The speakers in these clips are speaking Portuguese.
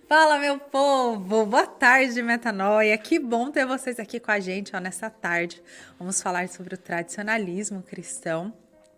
Fala, meu povo! Boa tarde, Metanoia! Que bom ter vocês aqui com a gente, ó, nessa tarde. Vamos falar sobre o tradicionalismo cristão.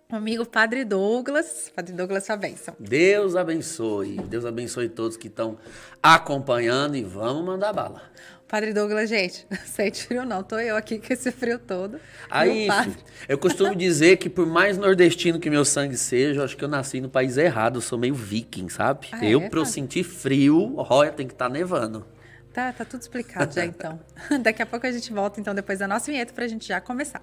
Comigo, Padre Douglas. Padre Douglas, sua bênção. Deus abençoe. Deus abençoe todos que estão acompanhando e vamos mandar bala. Padre Douglas, gente, não sente frio não, tô eu aqui com esse frio todo. E o Aí, padre... eu costumo dizer que por mais nordestino que meu sangue seja, eu acho que eu nasci no país errado, eu sou meio viking, sabe? Ah, Pra eu padre? sentir frio, olha, tem que estar nevando. Tá tudo explicado já, então. Daqui a pouco a gente volta, então, depois da nossa vinheta, pra gente já começar.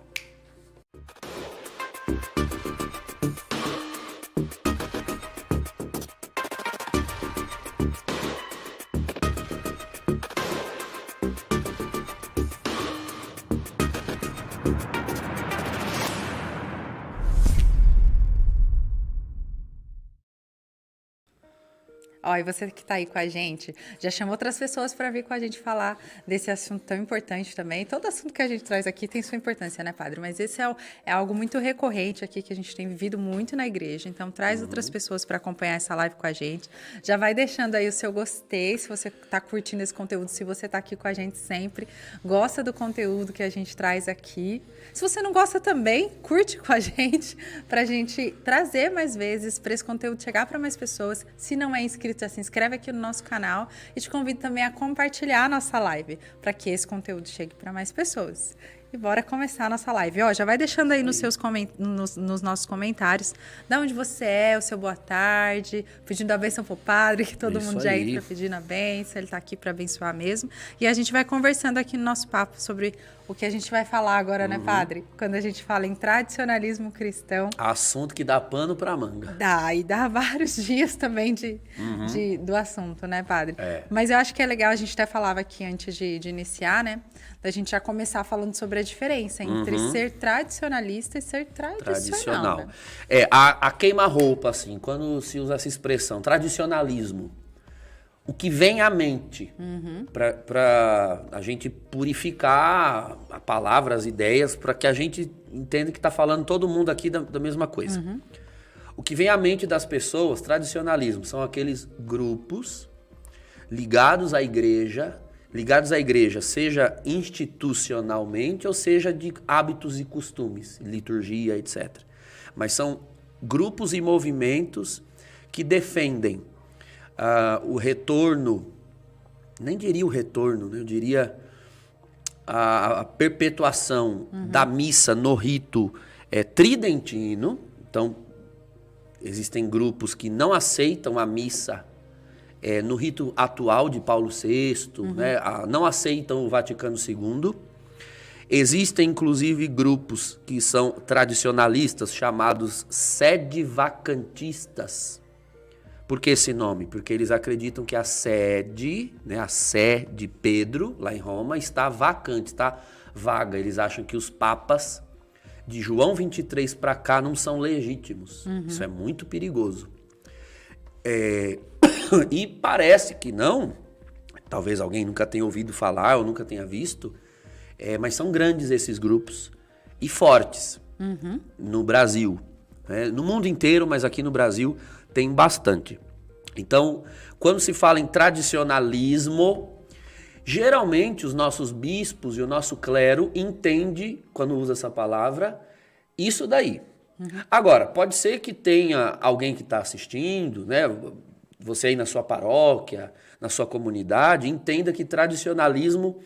Ó, e você que tá aí com a gente, já chamou outras pessoas para vir com a gente falar desse assunto tão importante também. Todo assunto que a gente traz aqui tem sua importância, né, padre? Mas esse é algo muito recorrente aqui que a gente tem vivido muito na igreja. Então, traz outras pessoas para acompanhar essa live com a gente. Já vai deixando aí o seu gostei, se você tá curtindo esse conteúdo, se você tá aqui com a gente sempre, gosta do conteúdo que a gente traz aqui. Se você não gosta também, curte com a gente, pra gente trazer mais vezes, para esse conteúdo chegar para mais pessoas. Se não é inscrito, já se inscreve aqui no nosso canal e te convido também a compartilhar a nossa live para que esse conteúdo chegue para mais pessoas. E bora começar a nossa live. Ó, já vai deixando aí nos nossos comentários de onde você é, o seu boa tarde, pedindo a bênção pro padre, que todo Isso mundo já aí. entra pedindo a bênção, ele tá aqui para abençoar mesmo. E a gente vai conversando aqui no nosso papo sobre o que a gente vai falar agora, né, padre? Quando a gente fala em tradicionalismo cristão. Assunto que dá pano pra manga. E dá vários dias também do assunto, né, padre? É. Mas eu acho que é legal, a gente até falava aqui antes de iniciar, né? Da gente já começar falando sobre a diferença entre ser tradicionalista e ser tradicional. Né? A queima-roupa, assim, quando se usa essa expressão, tradicionalismo, o que vem à mente para a gente purificar a palavra, as ideias, para que a gente entenda que está falando todo mundo aqui da mesma coisa. O que vem à mente das pessoas, tradicionalismo, são aqueles grupos ligados à igreja, seja institucionalmente ou seja de hábitos e costumes, liturgia, etc. Mas são grupos e movimentos que defendem o retorno, nem diria o retorno, né? Eu diria a perpetuação da missa no rito tridentino. Então, existem grupos que não aceitam a missa no rito atual de Paulo VI, né? Não aceitam o Vaticano II. Existem, inclusive, grupos que são tradicionalistas, chamados sedevacantistas. Por que esse nome? Porque eles acreditam que a sede, né, a sé de Pedro, lá em Roma, está vacante, está vaga. Eles acham que os papas de João 23 para cá não são legítimos. Isso é muito perigoso. E parece que não, talvez alguém nunca tenha ouvido falar ou nunca tenha visto, mas são grandes esses grupos e fortes no Brasil. Né? No mundo inteiro, mas aqui no Brasil tem bastante. Então, quando se fala em tradicionalismo, geralmente os nossos bispos e o nosso clero entende, quando usa essa palavra, isso daí. Agora, pode ser que tenha alguém que está assistindo, né? Você aí na sua paróquia, na sua comunidade, entenda que tradicionalismo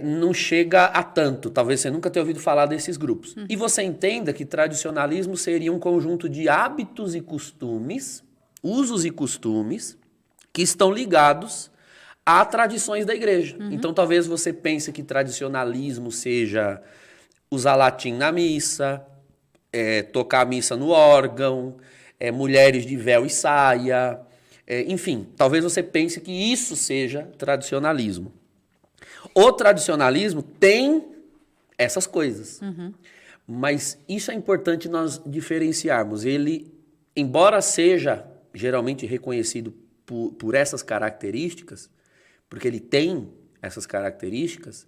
não chega a tanto. Talvez você nunca tenha ouvido falar desses grupos. E você entenda que tradicionalismo seria um conjunto de hábitos e costumes, usos e costumes, que estão ligados a tradições da igreja. Então, talvez você pense que tradicionalismo seja usar latim na missa, tocar a missa no órgão, mulheres de véu e saia, enfim, talvez você pense que isso seja tradicionalismo. O tradicionalismo tem essas coisas, mas isso é importante nós diferenciarmos. Ele, embora seja geralmente reconhecido por essas características, porque ele tem essas características,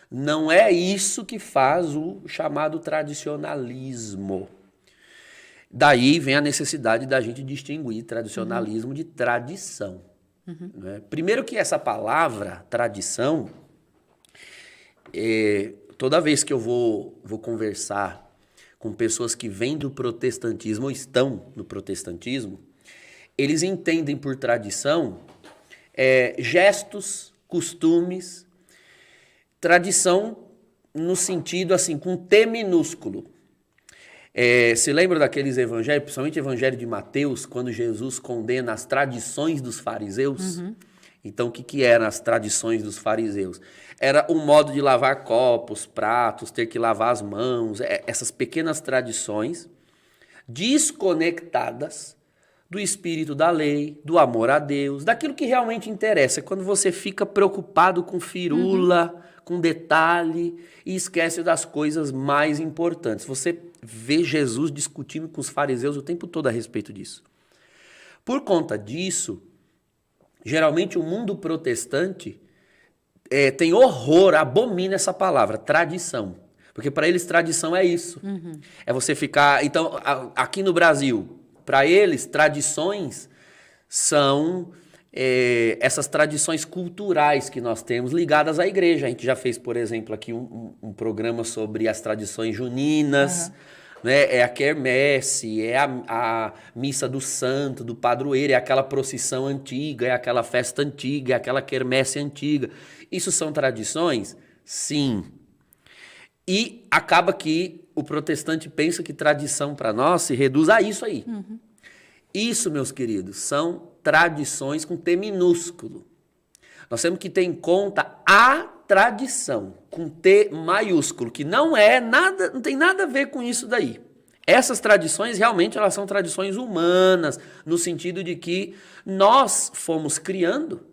não é isso que faz o chamado tradicionalismo. Daí vem a necessidade da gente distinguir tradicionalismo de tradição. Né? Primeiro que essa palavra, tradição, toda vez que eu vou conversar com pessoas que vêm do protestantismo ou estão no protestantismo, eles entendem por tradição gestos, costumes, tradição no sentido assim, com T minúsculo. Se lembra daqueles evangelhos, principalmente o evangelho de Mateus, quando Jesus condena as tradições dos fariseus? Então, o que eram as tradições dos fariseus? Era o modo de lavar copos, pratos, ter que lavar as mãos, essas pequenas tradições desconectadas do espírito da lei, do amor a Deus, daquilo que realmente interessa. Quando você fica preocupado com firula, com detalhe e esquece das coisas mais importantes. Você vê Jesus discutindo com os fariseus o tempo todo a respeito disso. Por conta disso, geralmente o mundo protestante tem horror, abomina essa palavra, tradição. Porque para eles tradição é isso. É você ficar... Então, aqui no Brasil, para eles, tradições são essas tradições culturais que nós temos ligadas à igreja. A gente já fez, por exemplo, aqui um programa sobre as tradições juninas, né? É a quermesse, é a missa do santo, do padroeiro, é aquela procissão antiga, é aquela festa antiga, é aquela quermesse antiga. Isso são tradições? Sim. E acaba que o protestante pensa que tradição para nós se reduz a isso aí. Isso, meus queridos, são tradições com T minúsculo. Nós temos que ter em conta a tradição, com T maiúsculo, que não tem nada a ver com isso daí. Essas tradições, realmente, elas são tradições humanas, no sentido de que nós fomos criando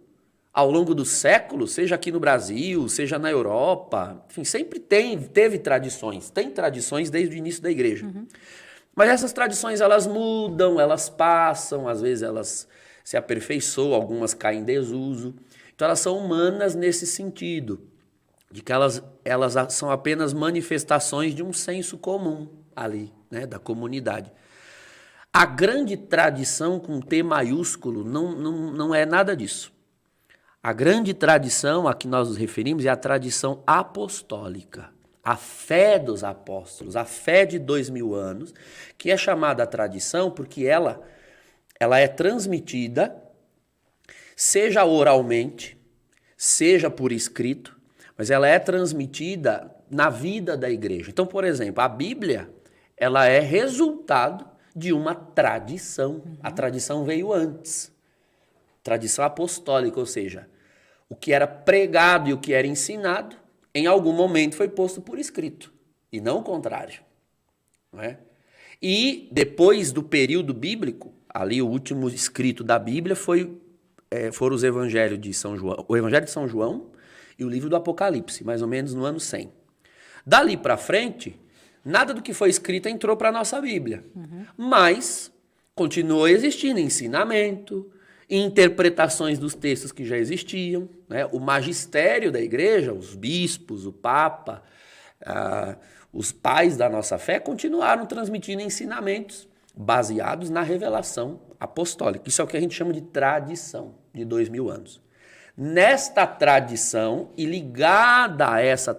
ao longo dos séculos, seja aqui no Brasil, seja na Europa, enfim, sempre teve tradições, tem tradições desde o início da igreja. Mas essas tradições, elas mudam, elas passam, às vezes elas se aperfeiçoam, algumas caem em desuso. Então elas são humanas nesse sentido, de que elas são apenas manifestações de um senso comum ali, né, da comunidade. A grande tradição com T maiúsculo não é nada disso. A grande tradição a que nós nos referimos é a tradição apostólica. A fé dos apóstolos, a fé de 2000 anos, que é chamada tradição porque ela é transmitida, seja oralmente, seja por escrito, mas ela é transmitida na vida da igreja. Então, por exemplo, a Bíblia, ela é resultado de uma tradição. A tradição veio antes. Tradição apostólica, ou seja, o que era pregado e o que era ensinado, em algum momento foi posto por escrito, e não o contrário. Não é? E depois do período bíblico, ali o último escrito da Bíblia foram os evangelhos de São João, o Evangelho de São João e o livro do Apocalipse, mais ou menos no ano 100. Dali para frente, nada do que foi escrito entrou para a nossa Bíblia, mas continuou existindo ensinamento, interpretações dos textos que já existiam, né? O magistério da igreja, os bispos, o papa, os pais da nossa fé continuaram transmitindo ensinamentos baseados na revelação apostólica. Isso é o que a gente chama de tradição de 2000 anos. Nesta tradição e ligadas a essa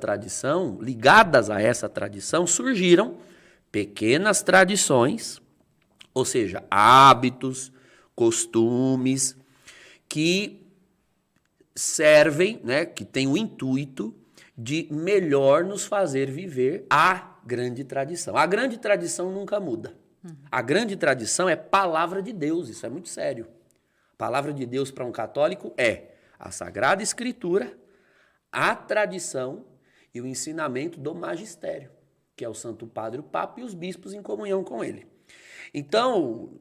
tradição, surgiram pequenas tradições, ou seja, hábitos, costumes que servem, né, que têm o intuito de melhor nos fazer viver a grande tradição. A grande tradição nunca muda. A grande tradição é palavra de Deus, isso é muito sério. A palavra de Deus para um católico é a Sagrada Escritura, a tradição e o ensinamento do magistério, que é o Santo Padre, o Papa e os bispos em comunhão com ele. Então,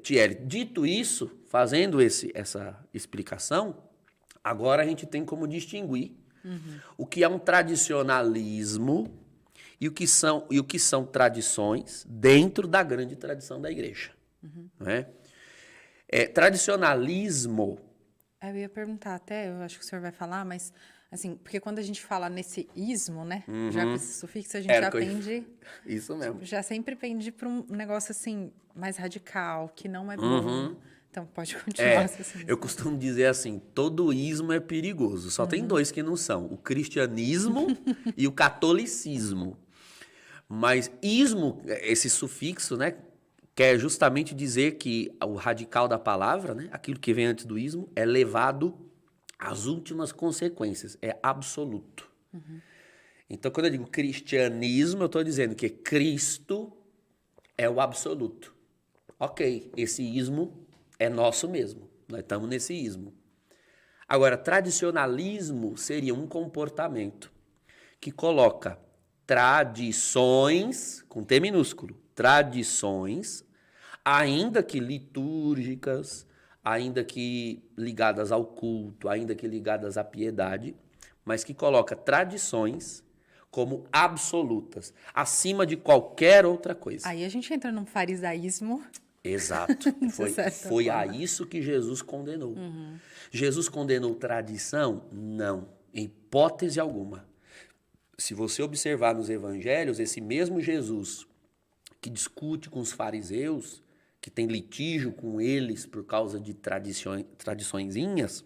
Thierry, dito isso, fazendo essa explicação, agora a gente tem como distinguir o que é um tradicionalismo e o que são tradições dentro da grande tradição da igreja. Não é? Tradicionalismo... Eu ia perguntar até, eu acho que o senhor vai falar, mas, assim, porque quando a gente fala nesse ismo, né, já com esse sufixo, a gente já pende... Isso mesmo. Já sempre pende para um negócio, assim, mais radical, que não é bom. Então, pode continuar. Eu costumo dizer assim, todo ismo é perigoso. Só tem dois que não são, o cristianismo e o catolicismo. Mas ismo, esse sufixo, né, quer justamente dizer que o radical da palavra, né, aquilo que vem antes do ismo, é levado às últimas consequências, é absoluto. Então, quando eu digo cristianismo, eu estou dizendo que Cristo é o absoluto. Ok, esse ismo é nosso mesmo, nós estamos nesse ismo. Agora, tradicionalismo seria um comportamento que coloca tradições, com T minúsculo, tradições, ainda que litúrgicas, ainda que ligadas ao culto, ainda que ligadas à piedade, mas que coloca tradições como absolutas, acima de qualquer outra coisa. Aí a gente entra num farisaísmo. Exato. Foi a isso que Jesus condenou. Jesus condenou tradição? Não, em hipótese alguma. Se você observar nos evangelhos, esse mesmo Jesus que discute com os fariseus, que tem litígio com eles por causa de tradiçõezinhas,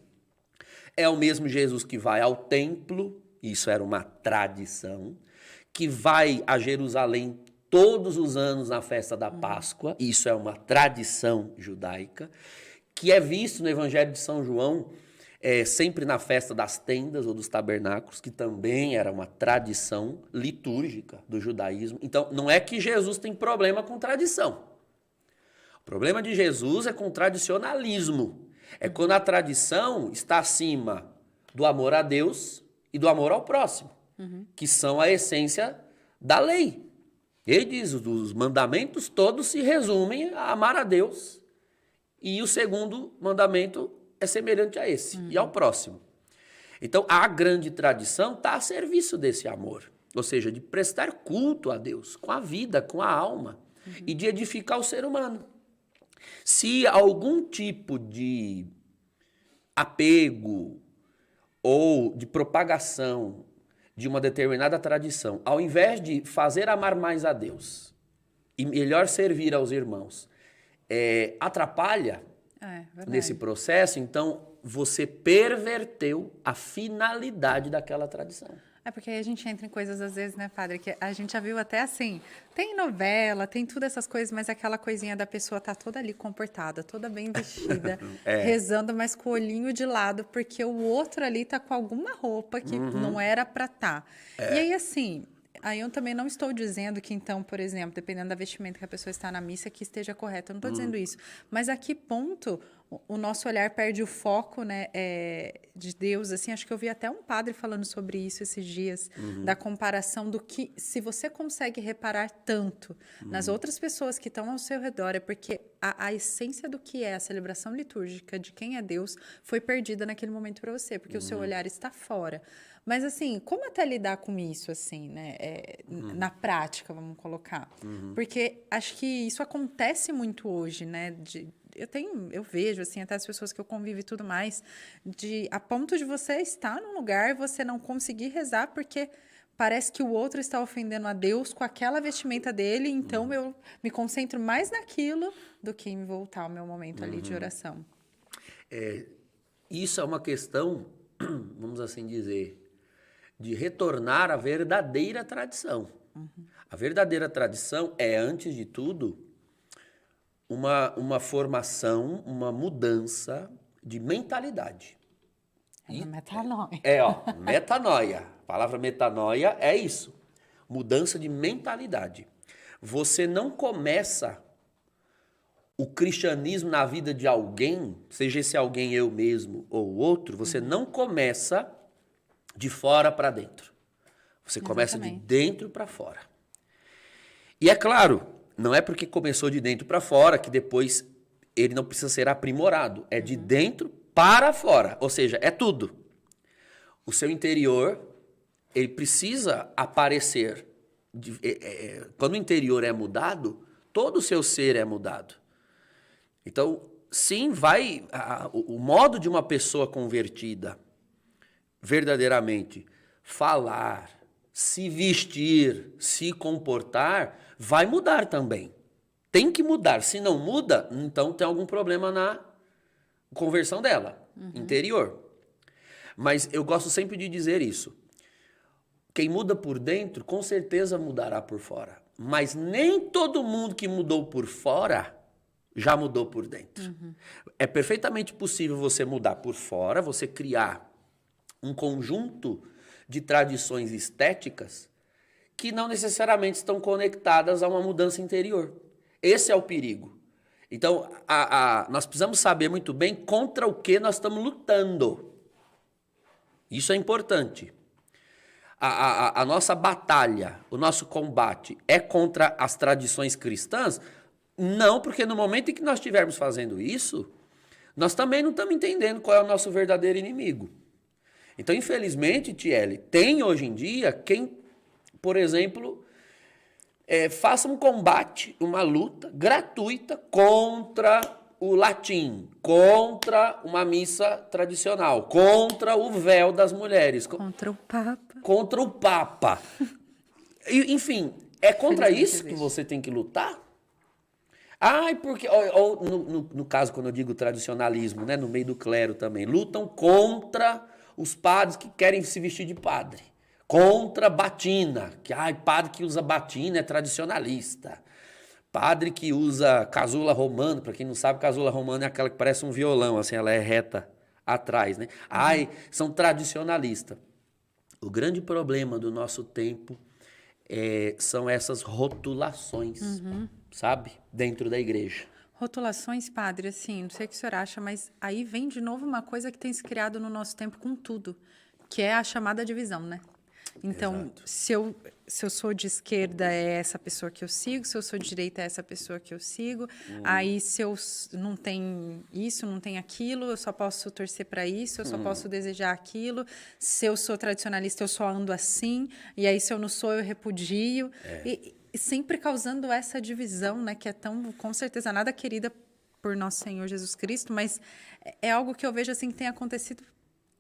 é o mesmo Jesus que vai ao templo, isso era uma tradição, que vai a Jerusalém todos os anos na festa da Páscoa, isso é uma tradição judaica, que é visto no Evangelho de São João, sempre na festa das tendas ou dos tabernáculos, que também era uma tradição litúrgica do judaísmo. Então, não é que Jesus tem problema com tradição. O problema de Jesus é com tradicionalismo. É quando a tradição está acima do amor a Deus e do amor ao próximo, que são a essência da lei. Ele diz, os mandamentos todos se resumem a amar a Deus, e o segundo mandamento é semelhante a esse, e ao próximo. Então, a grande tradição está a serviço desse amor, ou seja, de prestar culto a Deus, com a vida, com a alma, e de edificar o ser humano. Se algum tipo de apego ou de propagação de uma determinada tradição, ao invés de fazer amar mais a Deus e melhor servir aos irmãos, atrapalha nesse processo, então você perverteu a finalidade daquela tradição. É porque aí a gente entra em coisas, às vezes, né, padre, que a gente já viu até assim, tem novela, tem tudo essas coisas, mas aquela coisinha da pessoa tá toda ali comportada, toda bem vestida, rezando, mas com o olhinho de lado, porque o outro ali tá com alguma roupa que não era pra tá. E aí, assim, aí eu também não estou dizendo que, então, por exemplo, dependendo da vestimenta que a pessoa está na missa, que esteja correta, eu não estou dizendo isso. Mas a que ponto o nosso olhar perde o foco, né, de Deus, assim, acho que eu vi até um padre falando sobre isso esses dias, da comparação do que, se você consegue reparar tanto nas outras pessoas que estão ao seu redor, é porque a essência do que é a celebração litúrgica, de quem é Deus, foi perdida naquele momento para você, porque o seu olhar está fora. Mas, assim, como até lidar com isso, assim, né, na prática, vamos colocar? Porque acho que isso acontece muito hoje, né, eu vejo, assim, até as pessoas que eu convivo e tudo mais, a ponto de você estar num lugar e você não conseguir rezar porque parece que o outro está ofendendo a Deus com aquela vestimenta dele, então eu me concentro mais naquilo do que em voltar ao meu momento ali de oração. Isso é uma questão, vamos assim dizer, de retornar à verdadeira tradição. A verdadeira tradição é, antes de tudo, uma formação, uma mudança de mentalidade. Metanoia. Metanoia. A palavra metanoia é isso. Mudança de mentalidade. Você não começa o cristianismo na vida de alguém, seja esse alguém eu mesmo ou outro, você não começa de fora para dentro. Você começa de dentro para fora. E é claro, não é porque começou de dentro para fora que depois ele não precisa ser aprimorado. É de dentro para fora. Ou seja, é tudo. O seu interior, ele precisa aparecer. Quando o interior é mudado, todo o seu ser é mudado. Então, sim, o modo de uma pessoa convertida verdadeiramente falar, se vestir, se comportar, vai mudar também. Tem que mudar. Se não muda, então tem algum problema conversão dela, interior. Mas eu gosto sempre de dizer isso. Quem muda por dentro, com certeza mudará por fora. Mas nem todo mundo que mudou por fora já mudou por dentro. É perfeitamente possível você mudar por fora, você criar um conjunto de tradições estéticas que não necessariamente estão conectadas a uma mudança interior. Esse é o perigo. Então, nós precisamos saber muito bem contra o que nós estamos lutando. Isso é importante. A nossa batalha, o nosso combate é contra as tradições cristãs? Não, porque no momento em que nós estivermos fazendo isso, nós também não estamos entendendo qual é o nosso verdadeiro inimigo. Então, infelizmente, Tiele, tem hoje em dia quem, por exemplo, faça um combate, uma luta gratuita contra o latim, contra uma missa tradicional, contra o véu das mulheres. Contra o Papa. Contra o Papa. Enfim, é contra isso que você tem que lutar? Ai, porque... Ou no caso, quando eu digo tradicionalismo, né, no meio do clero também, lutam contra os padres que querem se vestir de padre. Contra batina, que padre que usa batina é tradicionalista. Padre que usa casula romana, para quem não sabe, casula romana é aquela que parece um violão, assim, ela é reta atrás, né? São tradicionalistas. O grande problema do nosso tempo são essas rotulações, sabe? Dentro da igreja. Rotulações, padre, assim, não sei o que o senhor acha, mas aí vem de novo uma coisa que tem se criado no nosso tempo com tudo, que é a chamada divisão, né? Então, se eu sou de esquerda, é essa pessoa que eu sigo. Se eu sou de direita, é essa pessoa que eu sigo. Aí, se eu não tenho isso, não tenho aquilo, eu só posso torcer para isso, eu só posso desejar aquilo. Se eu sou tradicionalista, eu só ando assim. E aí, se eu não sou, eu repudio. E sempre causando essa divisão, né? Que é tão, com certeza, nada querida por nosso Senhor Jesus Cristo, mas é algo que eu vejo assim que tem acontecido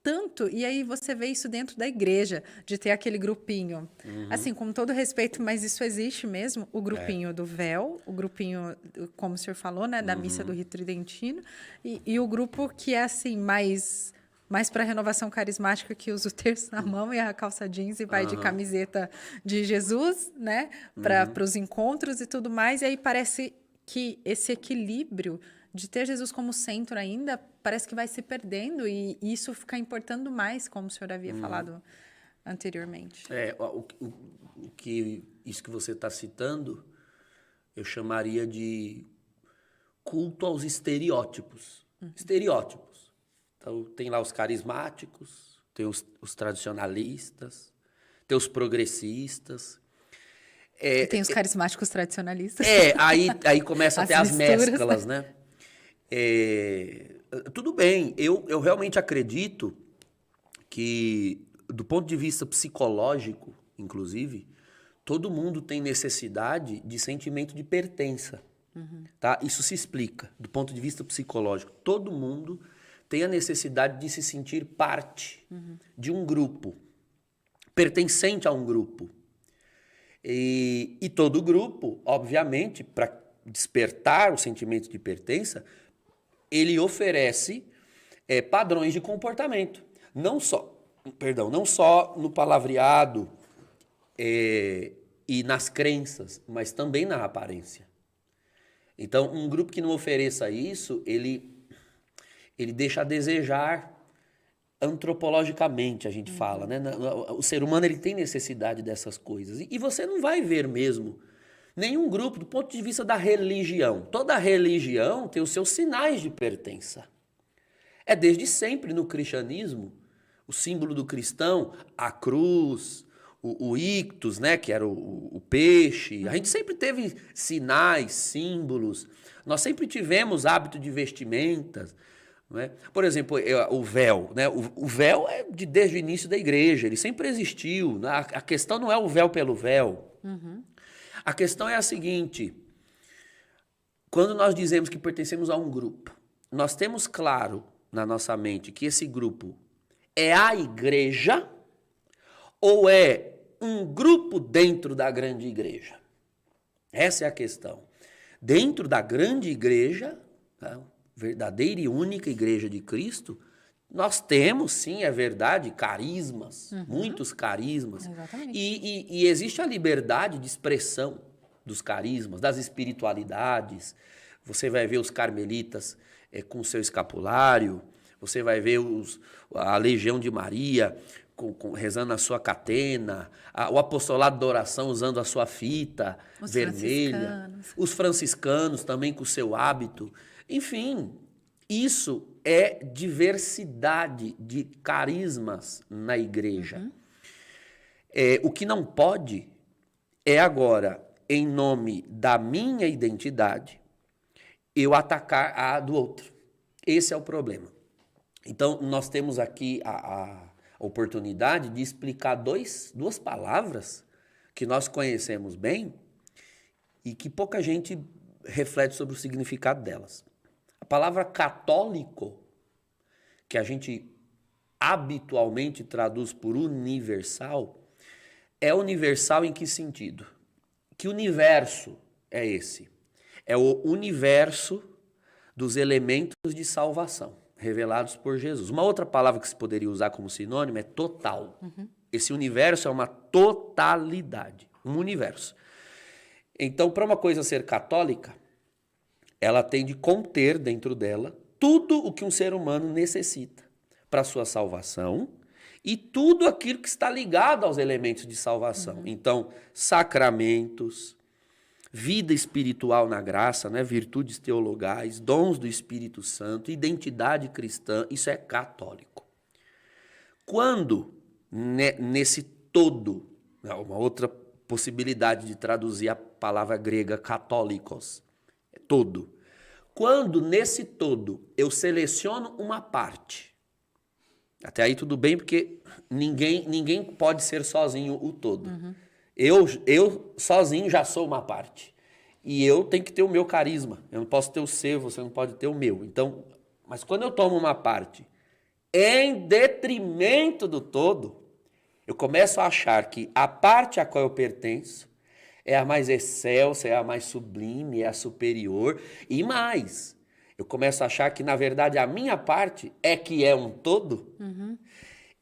tanto, e aí você vê isso dentro da igreja, de ter aquele grupinho. Assim, com todo respeito, mas isso existe mesmo, o grupinho do véu, o grupinho, como o senhor falou, né, da missa do rito tridentino, e o grupo que é assim, mais para renovação carismática, que usa o terço na mão e a calça jeans e vai de camiseta de Jesus, né, para os encontros e tudo mais, e aí parece que esse equilíbrio de ter Jesus como centro ainda, parece que vai se perdendo e isso fica importando mais, como o senhor havia falado anteriormente. Isso que você está citando, eu chamaria de culto aos estereótipos. Estereótipos. Então, tem lá os carismáticos, tem os tradicionalistas, tem os progressistas. E tem os carismáticos tradicionalistas. Aí começa a ter as mesclas, né? Tudo bem, eu realmente acredito que, do ponto de vista psicológico, inclusive, todo mundo tem necessidade de sentimento de pertença. Tá? Isso se explica, do ponto de vista psicológico. Todo mundo tem a necessidade de se sentir parte de um grupo, pertencente a um grupo. E todo grupo, obviamente, para despertar o sentimento de pertença, ele oferece padrões de comportamento. Não só no palavreado e nas crenças, mas também na aparência. Então, um grupo que não ofereça isso, ele deixa a desejar antropologicamente, a gente fala, né? O ser humano ele tem necessidade dessas coisas. E você não vai ver mesmo nenhum grupo do ponto de vista da religião. Toda religião tem os seus sinais de pertença. É desde sempre no cristianismo, o símbolo do cristão, a cruz, o ictus, né, que era o peixe. A gente sempre teve sinais, símbolos. Nós sempre tivemos hábito de vestimentas. Né? Por exemplo, o véu. Né? O véu é desde o início da igreja, ele sempre existiu. Né? A questão não é o véu pelo véu. A questão é a seguinte: quando nós dizemos que pertencemos a um grupo, nós temos claro na nossa mente que esse grupo é a igreja ou é um grupo dentro da grande igreja? Essa é a questão. Dentro da grande igreja, tá? verdadeira e única igreja de Cristo, nós temos, sim, é verdade, carismas, muitos carismas. Exatamente. E existe a liberdade de expressão dos carismas, das espiritualidades. Você vai ver os carmelitas com seu escapulário, você vai ver a Legião de Maria rezando a sua catena, o apostolado da oração usando a sua fita vermelha, os franciscanos também com o seu hábito. Enfim, isso é diversidade de carismas na igreja. O que não pode é agora, em nome da minha identidade, eu atacar a do outro. Esse é o problema. Então, nós temos aqui a oportunidade de explicar duas palavras que nós conhecemos bem e que pouca gente reflete sobre o significado delas. A palavra católico, que a gente habitualmente traduz por universal, é universal em que sentido? Que universo é esse? É o universo dos elementos de salvação revelados por Jesus. Uma outra palavra que se poderia usar como sinônimo é total. Esse universo é uma totalidade, um universo. Então, para uma coisa ser católica, ela tem de conter dentro dela tudo o que um ser humano necessita para a sua salvação e tudo aquilo que está ligado aos elementos de salvação. Então, sacramentos, vida espiritual na graça, né? Virtudes teologais, dons do Espírito Santo, identidade cristã, isso é católico. Quando, nesse todo, uma outra possibilidade de traduzir a palavra grega católicos, é todo. Quando nesse todo eu seleciono uma parte, até aí tudo bem, porque ninguém pode ser sozinho o todo. Eu sozinho já sou uma parte. E eu tenho que ter o meu carisma. Eu não posso ter o seu, você não pode ter o meu. Então, mas quando eu tomo uma parte em detrimento do todo, eu começo a achar que a parte a qual eu pertenço é a mais excelsa, é a mais sublime, é a superior. E mais, eu começo a achar que, na verdade, a minha parte é que é um todo.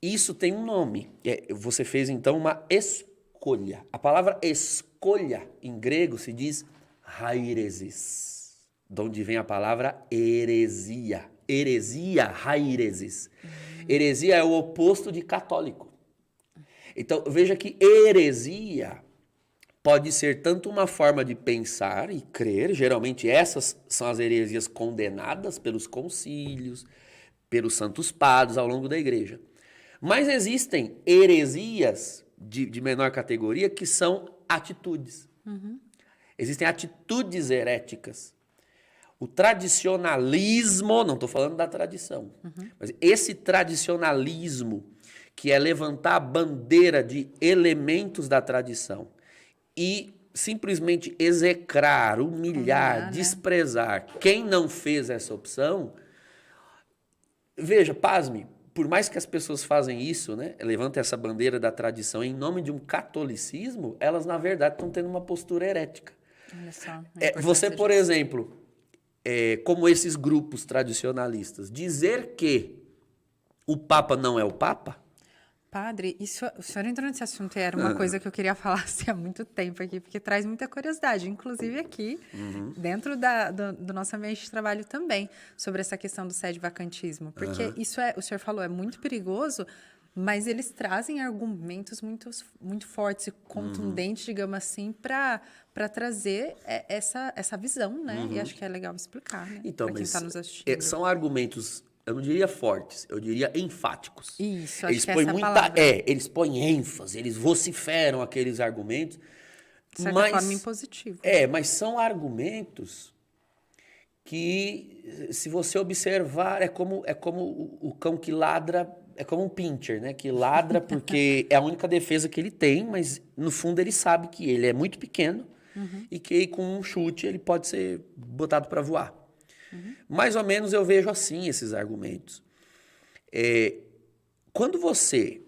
Isso tem um nome. Você fez, então, uma escolha. A palavra escolha, em grego, se diz hairesis, de onde vem a palavra heresia. Heresia, hairesis. Heresia é o oposto de católico. Então, veja que heresia pode ser tanto uma forma de pensar e crer, geralmente essas são as heresias condenadas pelos concílios, pelos santos padres ao longo da igreja. Mas existem heresias de menor categoria que são atitudes. Existem atitudes heréticas. O tradicionalismo, não estou falando da tradição, mas esse tradicionalismo que é levantar a bandeira de elementos da tradição e simplesmente execrar, humilhar, desprezar quem não fez essa opção. Veja, pasme, por mais que as pessoas fazem isso, né, levantem essa bandeira da tradição em nome de um catolicismo, elas, na verdade, estão tendo uma postura herética. Olha só, você, por exemplo, como esses grupos tradicionalistas, dizer que o Papa não é o Papa. Padre, o senhor entrou nesse assunto e era uma coisa que eu queria falar há muito tempo aqui, porque traz muita curiosidade, inclusive aqui, dentro do nosso ambiente de trabalho também, sobre essa questão do sede-vacantismo. Porque isso o senhor falou, é muito perigoso, mas eles trazem argumentos muito fortes e contundentes, digamos assim, para trazer essa visão, né? E acho que é legal explicar, né? Então, para quem está nos assistindo. São argumentos, eu não diria fortes, eu diria enfáticos. Isso, eles acho que é põem essa muita, palavra. eles põem ênfase, eles vociferam aqueles argumentos. De certa forma, impositivo. Mas são argumentos que, se você observar, é como o cão que ladra, é como um pincher, né? Que ladra porque é a única defesa que ele tem, mas no fundo ele sabe que ele é muito pequeno e que com um chute ele pode ser botado para voar. Mais ou menos eu vejo assim esses argumentos. Quando você,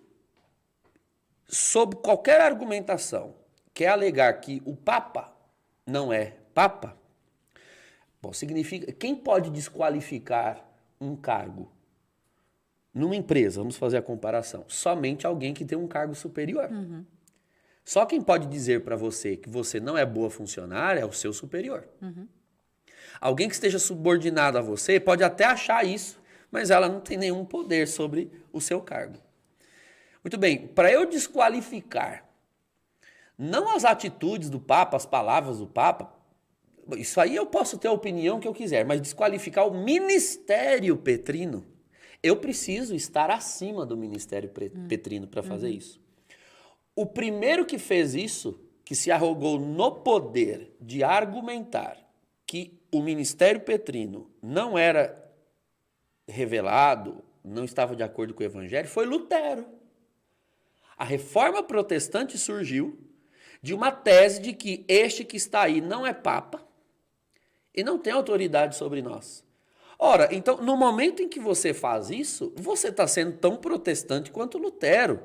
sob qualquer argumentação, quer alegar que o Papa não é Papa, Bom, significa... Quem pode desqualificar um cargo? Numa empresa, vamos fazer a comparação. Somente alguém que tem um cargo superior. Só quem pode dizer para você que você não é boa funcionária é o seu superior. Alguém que esteja subordinado a você pode até achar isso, mas ela não tem nenhum poder sobre o seu cargo. Muito bem, para eu desqualificar não as atitudes do Papa, as palavras do Papa, isso aí eu posso ter a opinião que eu quiser, mas desqualificar o ministério petrino, eu preciso estar acima do ministério petrino para fazer isso. O primeiro que fez isso, que se arrogou no poder de argumentar que o ministério petrino não era revelado, não estava de acordo com o evangelho, foi Lutero. A reforma protestante surgiu de uma tese de que este que está aí não é papa e não tem autoridade sobre nós. Ora, então, no momento em que você faz isso, você está sendo tão protestante quanto Lutero.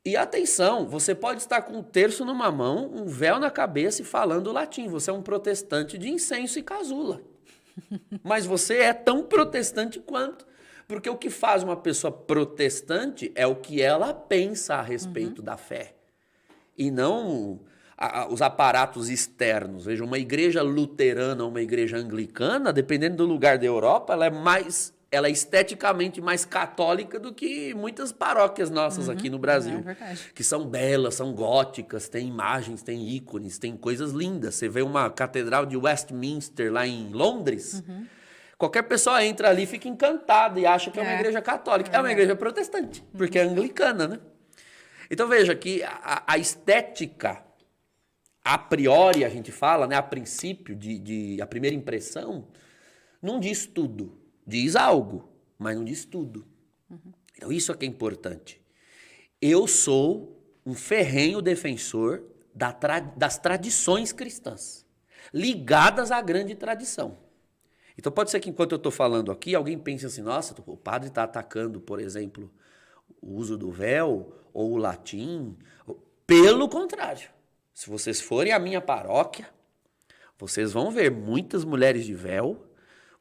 E atenção, você pode estar com um terço numa mão, um véu na cabeça e falando latim. Você é um protestante de incenso e casula. Mas você é tão protestante quanto. Porque o que faz uma pessoa protestante é o que ela pensa a respeito da fé. E não os aparatos externos. Veja, uma igreja luterana ou uma igreja anglicana, dependendo do lugar da Europa, ela é esteticamente mais católica do que muitas paróquias nossas aqui no Brasil. Que são belas, são góticas, tem imagens, tem ícones, tem coisas lindas. Você vê uma catedral de Westminster lá em Londres, qualquer pessoa entra ali e fica encantada e acha que é uma igreja católica. É uma igreja protestante, porque é anglicana, né? Então veja que a estética, a priori a gente fala, né, a princípio, a primeira impressão, não diz tudo. Diz algo, mas não diz tudo. Então isso é que é importante. Eu sou um ferrenho defensor das tradições cristãs, ligadas à grande tradição. Então pode ser que enquanto eu estou falando aqui, alguém pense assim, nossa, o padre está atacando, por exemplo, o uso do véu ou o latim. Pelo contrário, se vocês forem à minha paróquia, vocês vão ver muitas mulheres de véu,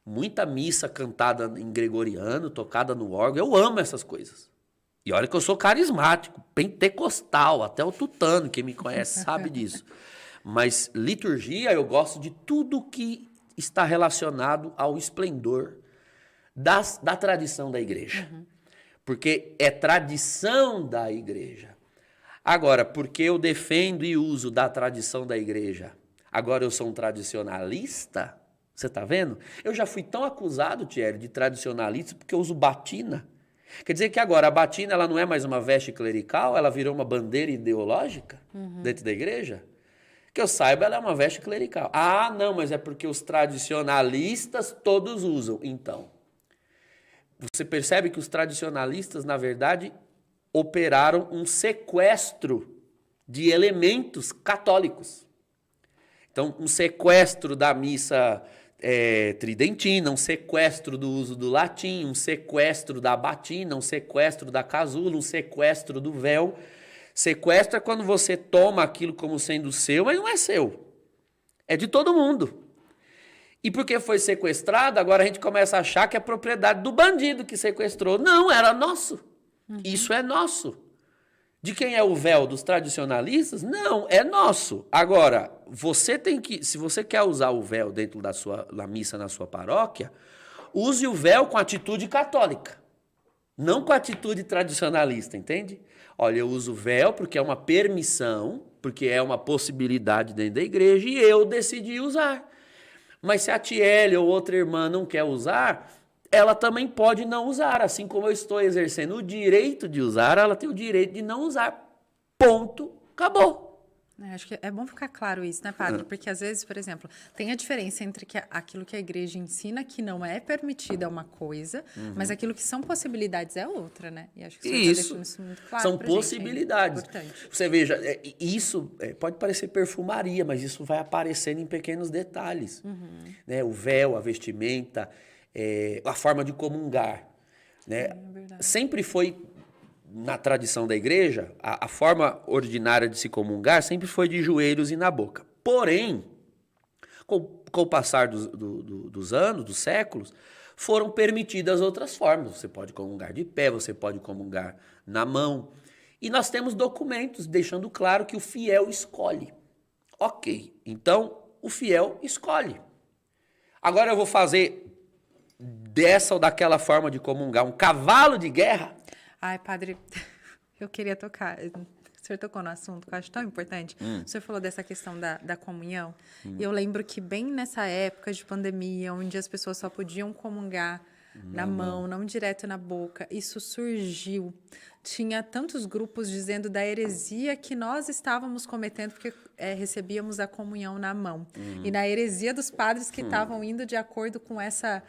muita missa cantada em gregoriano, tocada no órgão. Eu amo essas coisas. E olha que eu sou carismático, pentecostal, até o tutano, quem me conhece sabe disso. Mas liturgia, eu gosto de tudo que está relacionado ao esplendor da tradição da igreja. Porque é tradição da igreja. Agora, porque eu defendo e uso da tradição da igreja, agora eu sou um tradicionalista? Você está vendo? Eu já fui tão acusado, Thierry, de tradicionalista porque eu uso batina. Quer dizer que agora a batina ela não é mais uma veste clerical, ela virou uma bandeira ideológica dentro da igreja? Que eu saiba, ela é uma veste clerical. Ah, não, mas é porque os tradicionalistas todos usam. Então, você percebe que os tradicionalistas, na verdade, operaram um sequestro de elementos católicos. Então, um sequestro da missa tridentina, um sequestro do uso do latim, um sequestro da batina, um sequestro da casula, um sequestro do véu. Sequestro é quando você toma aquilo como sendo seu, mas não é seu. É de todo mundo. E porque foi sequestrado, agora a gente começa a achar que é propriedade do bandido que sequestrou. Não, era nosso. Isso é nosso. De quem é o véu? Dos tradicionalistas? Não, é nosso. Agora, você tem que, se você quer usar o véu dentro da missa na sua paróquia, use o véu com atitude católica, não com atitude tradicionalista, entende? Olha, eu uso o véu porque é uma permissão, porque é uma possibilidade dentro da igreja e eu decidi usar. Mas se a Tiele ou outra irmã não quer usar, ela também pode não usar. Assim como eu estou exercendo o direito de usar, ela tem o direito de não usar. Ponto. Acabou. Acho que é bom ficar claro isso, né, padre? Porque às vezes, por exemplo, tem a diferença entre aquilo que a igreja ensina que não é permitido é uma coisa, mas aquilo que são possibilidades é outra, né? E acho que você está deixando isso muito claro. São possibilidades. Gente, é importante. Você veja, isso pode parecer perfumaria, mas isso vai aparecendo em pequenos detalhes. Né? O véu, a vestimenta, a forma de comungar. Né? Sempre foi, na tradição da igreja, a forma ordinária de se comungar sempre foi de joelhos e na boca. Porém, Com o passar dos anos, dos séculos, foram permitidas outras formas. Você pode comungar de pé, você pode comungar na mão. E nós temos documentos deixando claro que o fiel escolhe. Ok, então o fiel escolhe. Agora eu vou fazer dessa ou daquela forma de comungar um cavalo de guerra? Ai, padre, eu queria tocar. O senhor tocou no assunto que eu acho tão importante. O senhor falou dessa questão da comunhão. E eu lembro que bem nessa época de pandemia, onde as pessoas só podiam comungar na mão, não direto na boca, isso surgiu. Tinha tantos grupos dizendo da heresia que nós estávamos cometendo porque recebíamos a comunhão na mão. E na heresia dos padres que estavam indo de acordo com essa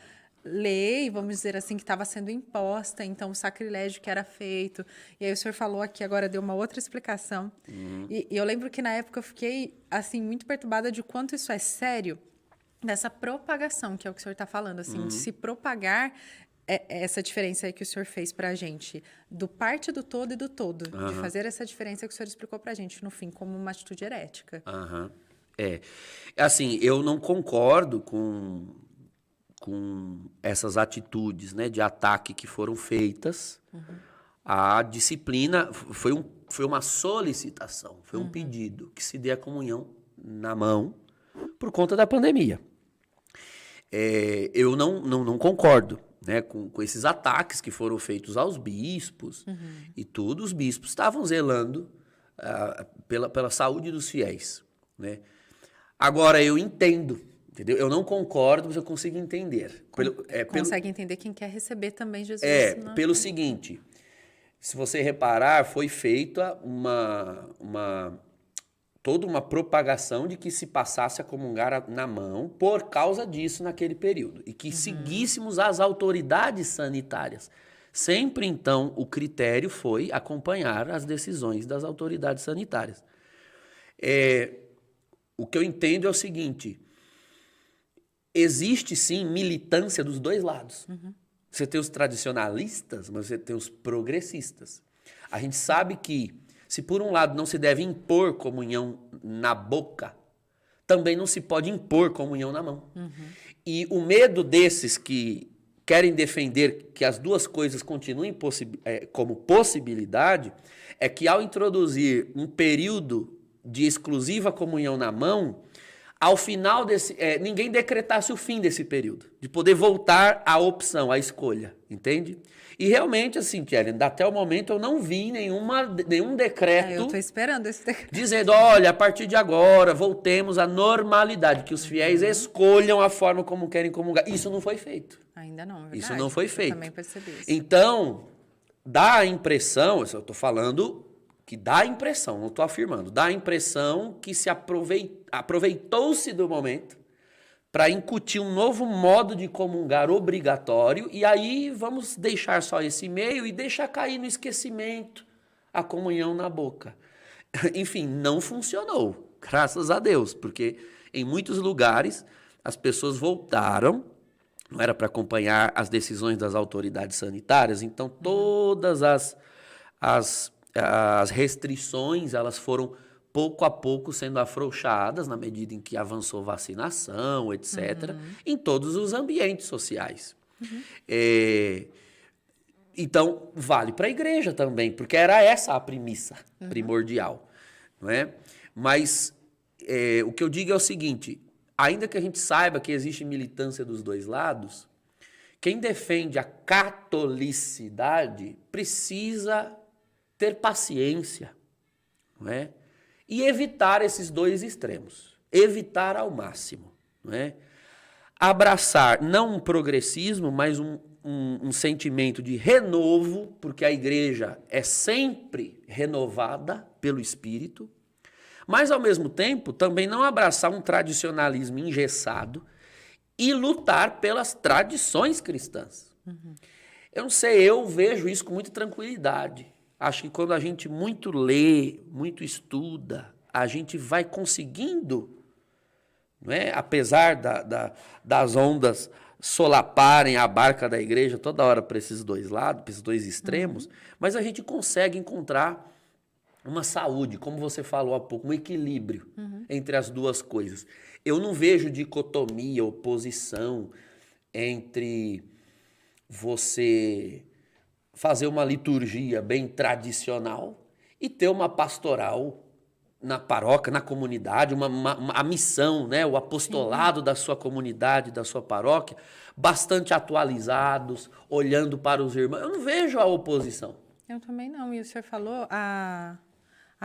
lei, vamos dizer assim, que estava sendo imposta, então o sacrilégio que era feito. E aí o senhor falou aqui, agora deu uma outra explicação. E eu lembro que na época eu fiquei assim muito perturbada de quanto isso é sério, dessa propagação, que é o que o senhor está falando, assim, de se propagar essa diferença aí que o senhor fez para a gente, do parte do todo e do todo, de fazer essa diferença que o senhor explicou para a gente, no fim, como uma atitude herética. Assim, eu não concordo com essas atitudes, né, de ataque que foram feitas. A disciplina foi uma solicitação, foi um pedido que se dê a comunhão na mão por conta da pandemia. Eu não concordo, né, com esses ataques que foram feitos aos bispos e tudo. Os bispos estavam zelando pela saúde dos fiéis, né? Agora, eu entendo, entendeu? Eu não concordo, mas eu consigo entender. Consegue entender quem quer receber também Jesus. Pelo seguinte, se você reparar, foi feita toda uma propagação de que se passasse a comungar na mão por causa disso naquele período. E que seguíssemos as autoridades sanitárias. Sempre, então, o critério foi acompanhar as decisões das autoridades sanitárias. O que eu entendo é o seguinte: existe, sim, militância dos dois lados. Você tem os tradicionalistas, mas você tem os progressistas. A gente sabe que, se por um lado não se deve impor comunhão na boca, também não se pode impor comunhão na mão. E o medo desses que querem defender que as duas coisas continuem como possibilidade é que, ao introduzir um período de exclusiva comunhão na mão, ao final ninguém decretasse o fim desse período, de poder voltar à opção, à escolha, entende? E realmente, assim, Kelly, até o momento eu não vi nenhum decreto... eu estou esperando esse decreto. Dizendo, olha, a partir de agora, voltemos à normalidade, que os fiéis escolham a forma como querem comungar. Isso não foi feito. Ainda não, é verdade. Isso não foi feito. Eu também percebi isso. Então, dá a impressão, eu estou falando que dá a impressão, não estou afirmando, dá a impressão que se aproveitou-se do momento para incutir um novo modo de comungar obrigatório, e aí vamos deixar só esse meio e deixar cair no esquecimento a comunhão na boca. Enfim, não funcionou, graças a Deus, porque em muitos lugares as pessoas voltaram, não era para acompanhar as decisões das autoridades sanitárias, então todas as restrições, elas foram pouco a pouco sendo afrouxadas na medida em que avançou vacinação, etc., em todos os ambientes sociais. Então, vale para a igreja também, porque era essa a premissa primordial. Não é? Mas o que eu digo é o seguinte: ainda que a gente saiba que existe militância dos dois lados, quem defende a catolicidade precisa ter paciência, não é? E evitar esses dois extremos. Evitar ao máximo, não é? Abraçar não um progressismo, mas um sentimento de renovo, porque a igreja é sempre renovada pelo Espírito, mas, ao mesmo tempo, também não abraçar um tradicionalismo engessado e lutar pelas tradições cristãs. Eu não sei, eu vejo isso com muita tranquilidade. Acho que quando a gente muito lê, muito estuda, a gente vai conseguindo, não é? Apesar das ondas solaparem a barca da igreja toda hora para esses dois lados, para esses dois extremos, mas a gente consegue encontrar uma saúde, como você falou há pouco, um equilíbrio entre as duas coisas. Eu não vejo dicotomia, oposição entre você fazer uma liturgia bem tradicional e ter uma pastoral na paróquia, na comunidade, a missão, né, o apostolado da sua comunidade, da sua paróquia, bastante atualizados, olhando para os irmãos. Eu não vejo a oposição. Eu também não. E o senhor falou, a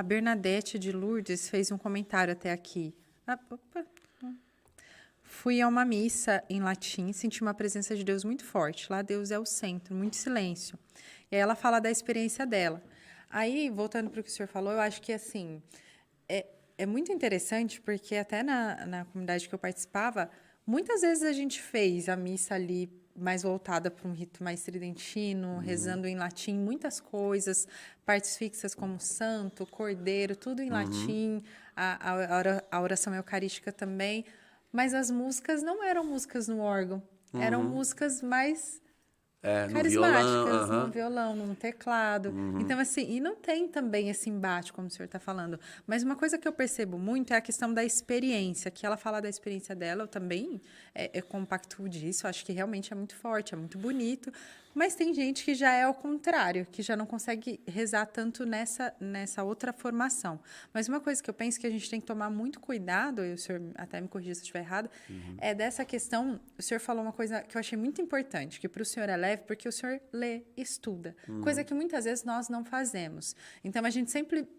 Bernadette de Lourdes fez um comentário até aqui. Opa. Fui a uma missa em latim, senti uma presença de Deus muito forte. Lá Deus é o centro, muito silêncio. E aí ela fala da experiência dela. Aí, voltando para o que o senhor falou, eu acho que, assim, é muito interessante, porque até na comunidade que eu participava, muitas vezes a gente fez a missa ali mais voltada para um rito mais tridentino, rezando em latim, muitas coisas, partes fixas como santo, cordeiro, tudo em latim, a oração eucarística também. Mas as músicas não eram músicas no órgão, eram músicas mais carismáticas, no violão, num teclado. Então, assim, e não tem também esse embate, como o senhor está falando. Mas uma coisa que eu percebo muito é a questão da experiência, que ela fala da experiência dela, eu também compactuo disso, acho que realmente é muito forte, é muito bonito. Mas tem gente que já é ao contrário, que já não consegue rezar tanto nessa outra formação. Mas uma coisa que eu penso que a gente tem que tomar muito cuidado, e o senhor até me corrija se eu estiver errado, é dessa questão, o senhor falou uma coisa que eu achei muito importante, que para o senhor é leve, porque o senhor lê, estuda, coisa que muitas vezes nós não fazemos. Então, a gente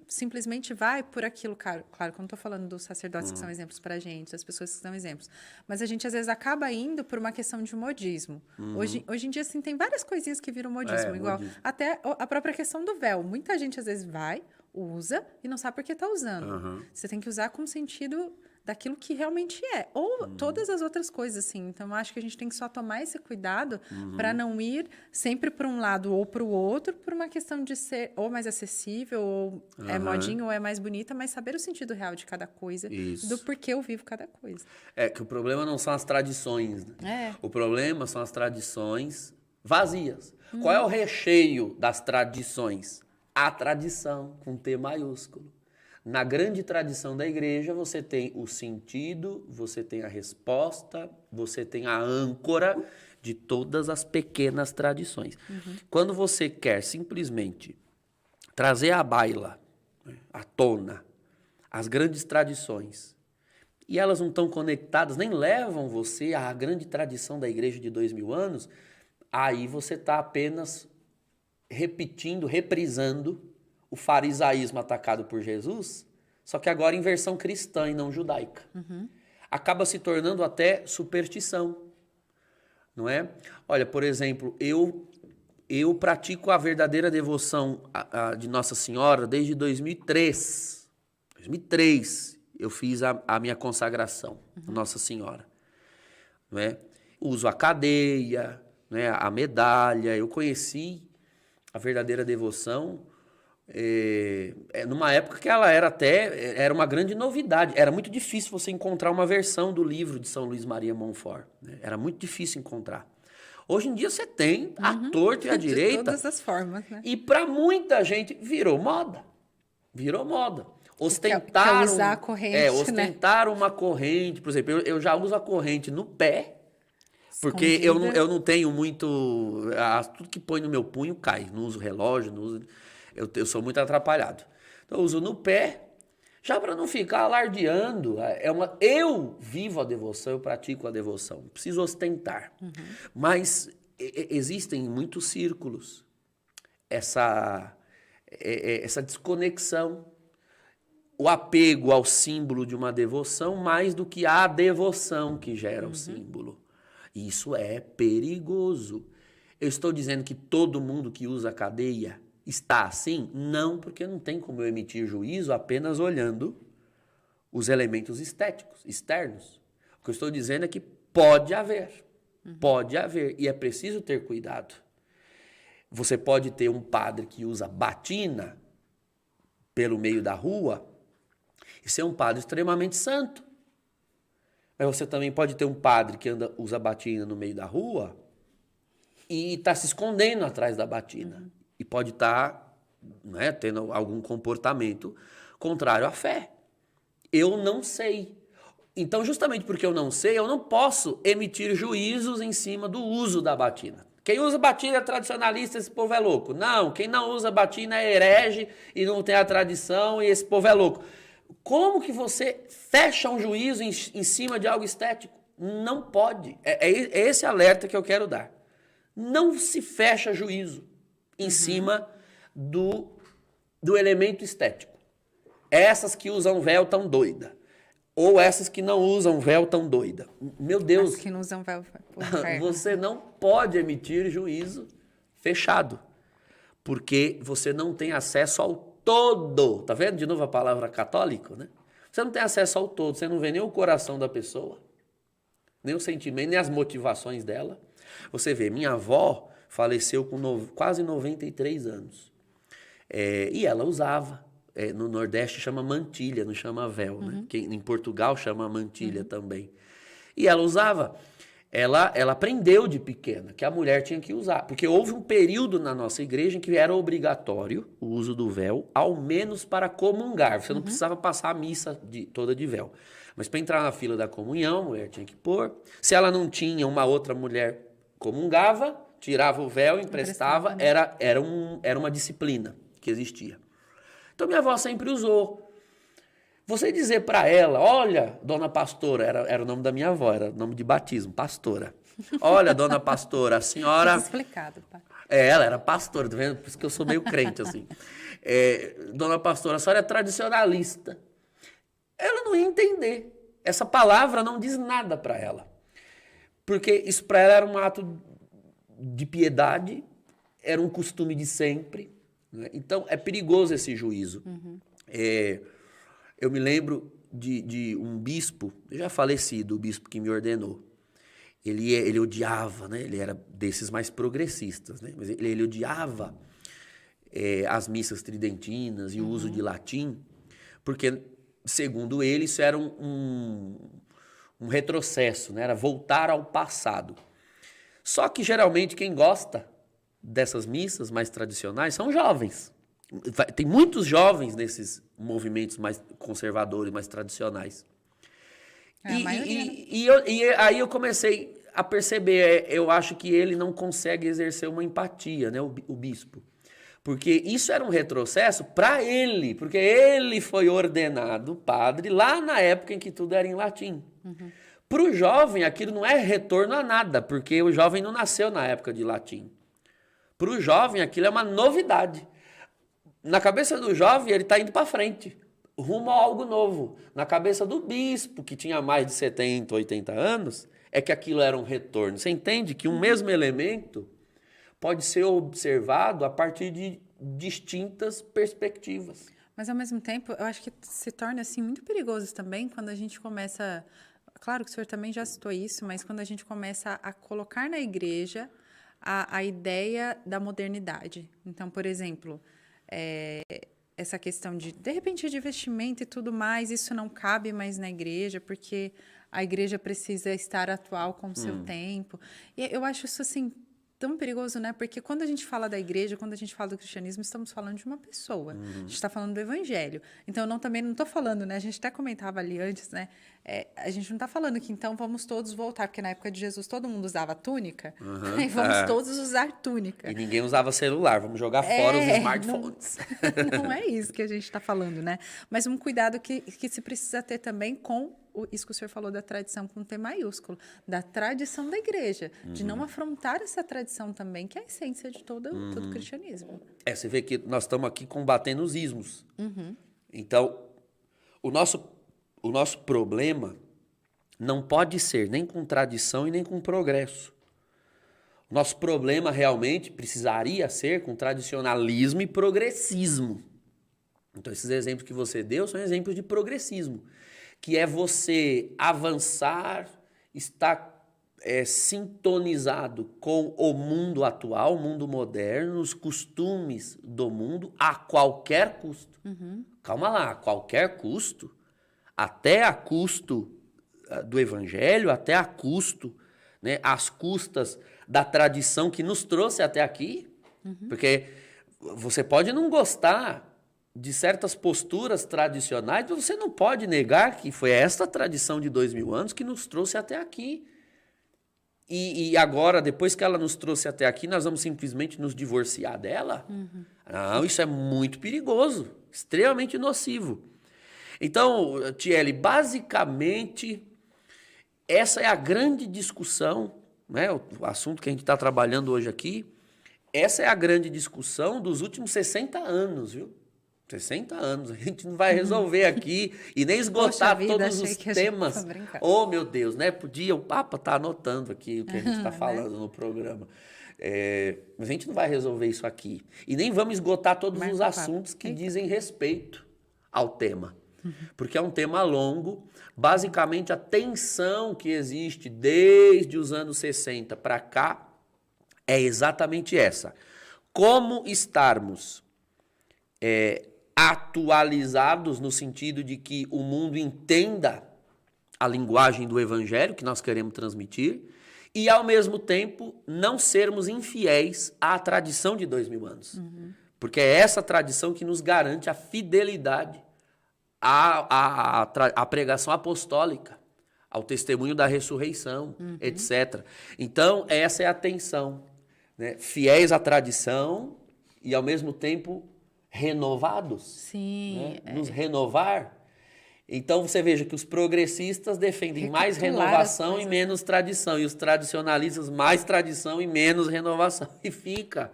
simplesmente vai por aquilo, claro que eu não estou falando dos sacerdotes que são exemplos para a gente, das pessoas que são exemplos, mas a gente às vezes acaba indo por uma questão de modismo. Hoje em dia, assim, tem várias coisinhas que viram modismo, igual modismo. até a própria questão do véu. Muita gente às vezes vai, usa e não sabe por que está usando. Você tem que usar com o sentido daquilo que realmente é. Ou todas as outras coisas, assim. Então, eu acho que a gente tem que só tomar esse cuidado para não ir sempre para um lado ou para o outro, por uma questão de ser ou mais acessível, ou é modinho, ou é mais bonita, mas saber o sentido real de cada coisa, do porquê eu vivo cada coisa. É que o problema não são as tradições, né? O problema são as tradições vazias. Qual é o recheio das tradições? A tradição, com T maiúsculo. Na grande tradição da igreja, você tem o sentido, você tem a resposta, você tem a âncora de todas as pequenas tradições. Quando você quer simplesmente trazer à baila, à tona, as grandes tradições, e elas não estão conectadas, nem levam você à grande tradição da igreja de 2000 anos, aí você está apenas repetindo, reprisando o farisaísmo atacado por Jesus, só que agora em versão cristã e não judaica. Acaba se tornando até superstição, não é? Olha, por exemplo, eu pratico a verdadeira devoção de Nossa Senhora desde 2003. 2003 eu fiz a minha consagração a Nossa Senhora, não é? Uso a cadeia, né, a medalha. Eu conheci a verdadeira devoção numa época que ela era uma grande novidade. Era muito difícil você encontrar uma versão do livro de São Luís Maria Montfort, né? Era muito difícil encontrar. Hoje em dia você tem a torta e a direita. De todas as formas, né? E para muita gente virou moda. Virou moda. Quer usar a corrente, ostentaram uma corrente. Por exemplo, eu já uso a corrente no pé. Porque eu não tenho muito... tudo que põe no meu punho cai. Não uso relógio, não uso, eu sou muito atrapalhado. Então eu uso no pé, já para não ficar alardeando. Eu vivo a devoção, eu pratico a devoção. Não preciso ostentar. Mas existem muitos círculos essa desconexão. O apego ao símbolo de uma devoção mais do que a devoção que gera o símbolo. Isso é perigoso. Eu estou dizendo que todo mundo que usa cadeia está assim? Não, porque não tem como eu emitir juízo apenas olhando os elementos estéticos, externos. O que eu estou dizendo é que pode haver. Pode haver. E é preciso ter cuidado. Você pode ter um padre que usa batina pelo meio da rua e ser um padre extremamente santo. Mas você também pode ter um padre que usa batina no meio da rua e está se escondendo atrás da batina. E pode estar né, tendo algum comportamento contrário à fé. Eu não sei. Então, justamente porque eu não sei, eu não posso emitir juízos em cima do uso da batina. Quem usa batina é tradicionalista, esse povo é louco. Não, quem não usa batina é herege e não tem a tradição e esse povo é louco. Como que você fecha um juízo em cima de algo estético? Não pode. É esse alerta que eu quero dar. Não se fecha juízo em cima do elemento estético. Essas que usam véu tão doida. Ou essas que não usam véu tão doida. Meu Deus. As que não usam véu. Você não pode emitir juízo fechado. Porque você não tem acesso ao todo. Tá vendo de novo a palavra católico, né? Você não tem acesso ao todo. Você não vê nem o coração da pessoa, nem o sentimento, nem as motivações dela. Você vê, minha avó faleceu com quase 93 anos. E ela usava. No Nordeste chama mantilha, não chama véu, né? Que em Portugal chama mantilha também. E ela usava. Ela aprendeu de pequena que a mulher tinha que usar. Porque houve um período na nossa igreja em que era obrigatório o uso do véu, ao menos para comungar. Você não precisava passar a missa toda de véu. Mas para entrar na fila da comunhão, a mulher tinha que pôr. Se ela não tinha, uma outra mulher comungava, tirava o véu, emprestava. Era uma disciplina que existia. Então, minha avó sempre usou. Você dizer para ela, olha, dona pastora, era o nome da minha avó, era o nome de batismo, pastora. Olha, dona pastora, a senhora... Fica explicado, pai. Ela era pastora, tá vendo? Por isso que eu sou meio crente, assim. Dona pastora, a senhora é tradicionalista. Ela não ia entender. Essa palavra não diz nada para ela. Porque isso para ela era um ato de piedade, era um costume de sempre. Então, é perigoso esse juízo. Eu me lembro de um bispo, já falecido, o bispo que me ordenou. Ele odiava, né? Ele era desses mais progressistas, né? Mas ele odiava as missas tridentinas e o uso de latim, porque, segundo ele, isso era um retrocesso, né? Era voltar ao passado. Só que, geralmente, quem gosta dessas missas mais tradicionais são jovens. Tem muitos jovens nesses movimentos mais conservadores, mais tradicionais. E aí eu comecei a perceber, eu acho que ele não consegue exercer uma empatia, né, o bispo. Porque isso era um retrocesso para ele, porque ele foi ordenado padre lá na época em que tudo era em latim. Para o jovem, aquilo não é retorno a nada, porque o jovem não nasceu na época de latim. Para o jovem, aquilo é uma novidade. Na cabeça do jovem, ele está indo para frente, rumo a algo novo. Na cabeça do bispo, que tinha mais de 70, 80 anos, é que aquilo era um retorno. Você entende que um mesmo elemento pode ser observado a partir de distintas perspectivas. Mas, ao mesmo tempo, eu acho que se torna assim, muito perigoso também quando a gente começa... Claro que o senhor também já citou isso, mas quando a gente começa a colocar na igreja a ideia da modernidade. Então, por exemplo, essa questão de repente, de vestimento e tudo mais, isso não cabe mais na igreja, porque a igreja precisa estar atual com o seu tempo. E eu acho isso, assim, tão perigoso, né? Porque quando a gente fala da igreja, quando a gente fala do cristianismo, estamos falando de uma pessoa. A gente está falando do evangelho. Então, eu também não estou falando, né? A gente até comentava ali antes, né? A gente não está falando que, então, vamos todos voltar, porque na época de Jesus todo mundo usava túnica, e vamos todos usar túnica. E ninguém usava celular, vamos jogar fora os smartphones. Não é isso que a gente está falando, né? Mas um cuidado que se precisa ter também com isso que o senhor falou da tradição com T maiúsculo, da tradição da igreja, de não afrontar essa tradição também, que é a essência de todo o cristianismo. Você vê que nós estamos aqui combatendo os ismos. Então, o nosso problema não pode ser nem com tradição e nem com progresso. O nosso problema realmente precisaria ser com tradicionalismo e progressismo. Então, esses exemplos que você deu são exemplos de progressismo, que é você avançar, estar sintonizado com o mundo atual, o mundo moderno, os costumes do mundo, a qualquer custo. Calma lá, a qualquer custo, até a custo do evangelho, até a custo, né, às custas da tradição que nos trouxe até aqui, porque você pode não gostar de certas posturas tradicionais, mas você não pode negar que foi esta tradição de 2000 anos que nos trouxe até aqui. E agora, depois que ela nos trouxe até aqui, nós vamos simplesmente nos divorciar dela? Não, isso é muito perigoso, extremamente nocivo. Então, Thiele, basicamente, essa é a grande discussão, né? O assunto que a gente está trabalhando hoje aqui, essa é a grande discussão dos últimos 60 anos, viu? 60 anos, a gente não vai resolver aqui e nem esgotar todos os temas. Oh, meu Deus, né? O Papa tá anotando aqui o que a gente está falando no programa. Mas a gente não vai resolver isso aqui. E nem vamos esgotar todos os assuntos que dizem respeito ao tema. Porque é um tema longo. Basicamente, a tensão que existe desde os anos 60 para cá é exatamente essa. Como estarmos atualizados no sentido de que o mundo entenda a linguagem do evangelho que nós queremos transmitir e, ao mesmo tempo, não sermos infiéis à tradição de 2000 anos. Porque é essa tradição que nos garante a fidelidade à pregação apostólica, ao testemunho da ressurreição, etc. Então, essa é a tensão, né? Fiéis à tradição e, ao mesmo tempo, renovados. Sim. Né? Nos renovar. Então, você veja que os progressistas defendem mais renovação e menos tradição, e os tradicionalistas mais tradição e menos renovação. E fica...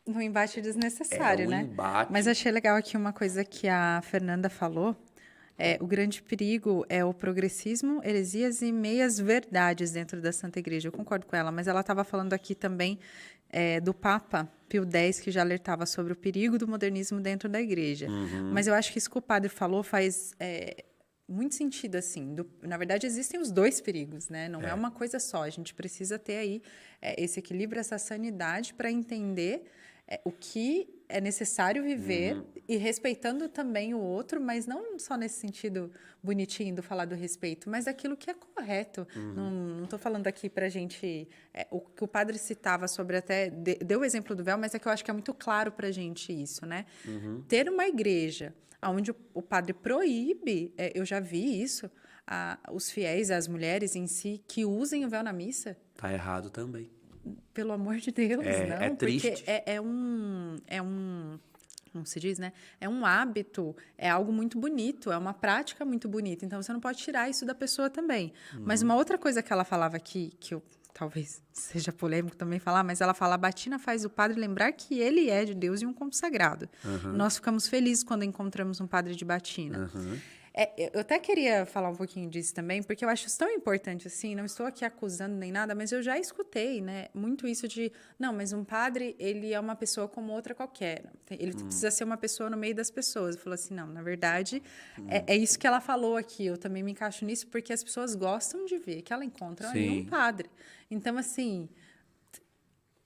no embate desnecessário, né? Embate. Mas achei legal aqui uma coisa que a Fernanda falou. O grande perigo é o progressismo, heresias e meias verdades dentro da Santa Igreja. Eu concordo com ela, mas ela estava falando aqui também do Papa Pio X, que já alertava sobre o perigo do modernismo dentro da Igreja. Mas eu acho que isso que o padre falou faz muito sentido, assim. Na verdade, existem os dois perigos, né? Não é uma coisa só. A gente precisa ter aí esse equilíbrio, essa sanidade para entender o que é necessário viver e respeitando também o outro, mas não só nesse sentido bonitinho do falar do respeito, mas aquilo que é correto. Não estou falando aqui para a gente... o que o padre citava sobre até... Deu o exemplo do véu, mas é que eu acho que é muito claro para a gente isso, né? Ter uma igreja onde o padre proíbe, eu já vi isso, os fiéis, as mulheres em si, que usem o véu na missa. Tá errado também. Pelo amor de Deus, não. É triste. Porque como se diz, né? É um hábito, é algo muito bonito, é uma prática muito bonita. Então, você não pode tirar isso da pessoa também. Mas uma outra coisa que ela falava aqui, que eu talvez seja polêmico também falar, mas ela fala, a batina faz o padre lembrar que ele é de Deus e um consagrado. Nós ficamos felizes quando encontramos um padre de batina. Eu até queria falar um pouquinho disso também, porque eu acho isso tão importante, assim, não estou aqui acusando nem nada, mas eu já escutei, né, muito isso de, não, mas um padre, ele é uma pessoa como outra qualquer, ele precisa ser uma pessoa no meio das pessoas. Eu falo assim, não, na verdade, é isso que ela falou aqui, eu também me encaixo nisso, porque as pessoas gostam de ver que ela encontra ali um padre. Então, assim...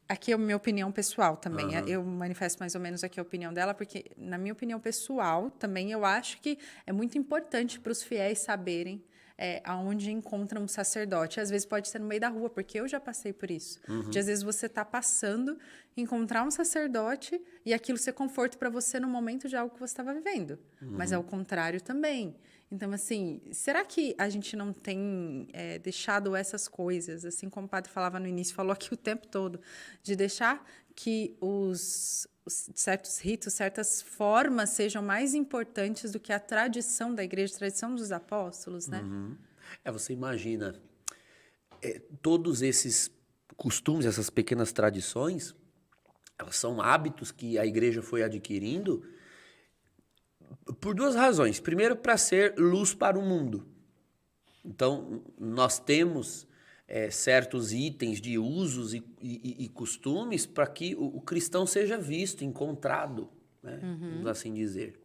Aqui é a minha opinião pessoal também. Eu manifesto mais ou menos aqui a opinião dela, porque, na minha opinião pessoal, também eu acho que é muito importante para os fiéis saberem aonde encontram um sacerdote. Às vezes pode ser no meio da rua, porque eu já passei por isso. De, às vezes, você está passando, encontrar um sacerdote e aquilo ser conforto para você no momento de algo que você estava vivendo. Mas é o contrário também. Então, assim, será que a gente não tem deixado essas coisas, assim como o padre falava no início, falou aqui o tempo todo, de deixar que os certos ritos, certas formas sejam mais importantes do que a tradição da igreja, a tradição dos apóstolos, né? Você imagina, todos esses costumes, essas pequenas tradições, elas são hábitos que a igreja foi adquirindo por duas razões. Primeiro, para ser luz para o mundo. Então, nós temos certos itens de usos e costumes para que o cristão seja visto, encontrado, né? Vamos assim dizer.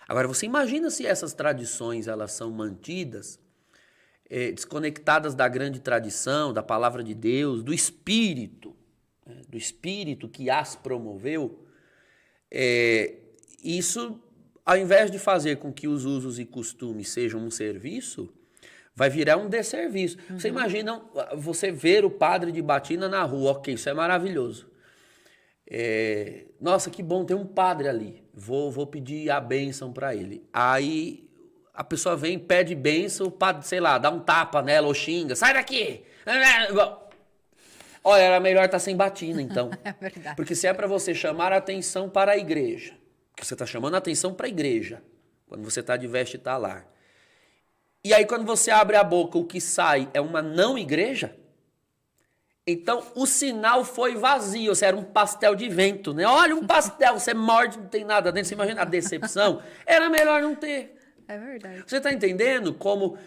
Agora, você imagina se essas tradições elas são mantidas, desconectadas da grande tradição, da palavra de Deus, do Espírito, né? Do Espírito que as promoveu. Isso, ao invés de fazer com que os usos e costumes sejam um serviço, vai virar um desserviço. Você imagina você ver o padre de batina na rua, ok, isso é maravilhoso. Nossa, que bom, tem um padre ali. Vou pedir a bênção para ele. Aí a pessoa vem, pede bênção, o padre, sei lá, dá um tapa nela ou xinga. Sai daqui! Olha, era melhor estar sem batina, então. É verdade. Porque se é para você chamar a atenção para a igreja, porque você está chamando a atenção para a igreja, quando você está de veste talar. E aí quando você abre a boca, o que sai é uma não igreja, então o sinal foi vazio, você era um pastel de vento, né? Olha, um pastel, você morde, não tem nada dentro, você imagina a decepção? Era melhor não ter. É verdade. Você está entendendo como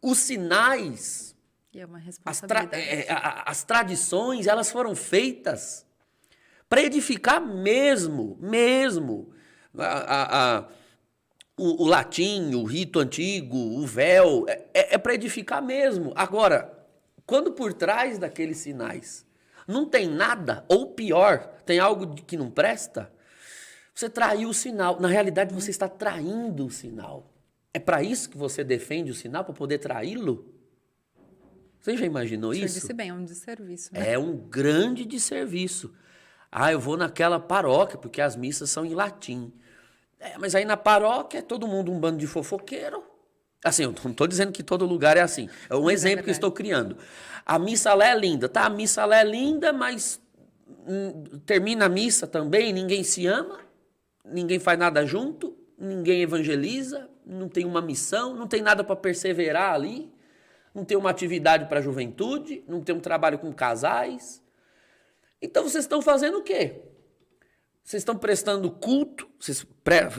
os sinais, E é uma responsabilidade. as tradições, elas foram feitas para edificar mesmo. O latim, o rito antigo, o véu, é para edificar mesmo. Agora, quando por trás daqueles sinais não tem nada, ou pior, tem algo que não presta, você traiu o sinal. Na realidade, você está traindo o sinal. É para isso que você defende o sinal, para poder traí-lo? Você já imaginou isso? Você disse bem, é um desserviço, né? É um grande desserviço. Eu vou naquela paróquia, porque as missas são em latim. Mas aí na paróquia é todo mundo um bando de fofoqueiro. Assim, eu não estou dizendo que todo lugar é assim. É um exemplo que eu estou criando. A missa lá é linda, tá? A missa lá é linda, mas termina a missa também, ninguém se ama, ninguém faz nada junto, ninguém evangeliza, não tem uma missão, não tem nada para perseverar ali, não tem uma atividade para a juventude, não tem um trabalho com casais. Então vocês estão fazendo o quê? Vocês estão prestando culto, vocês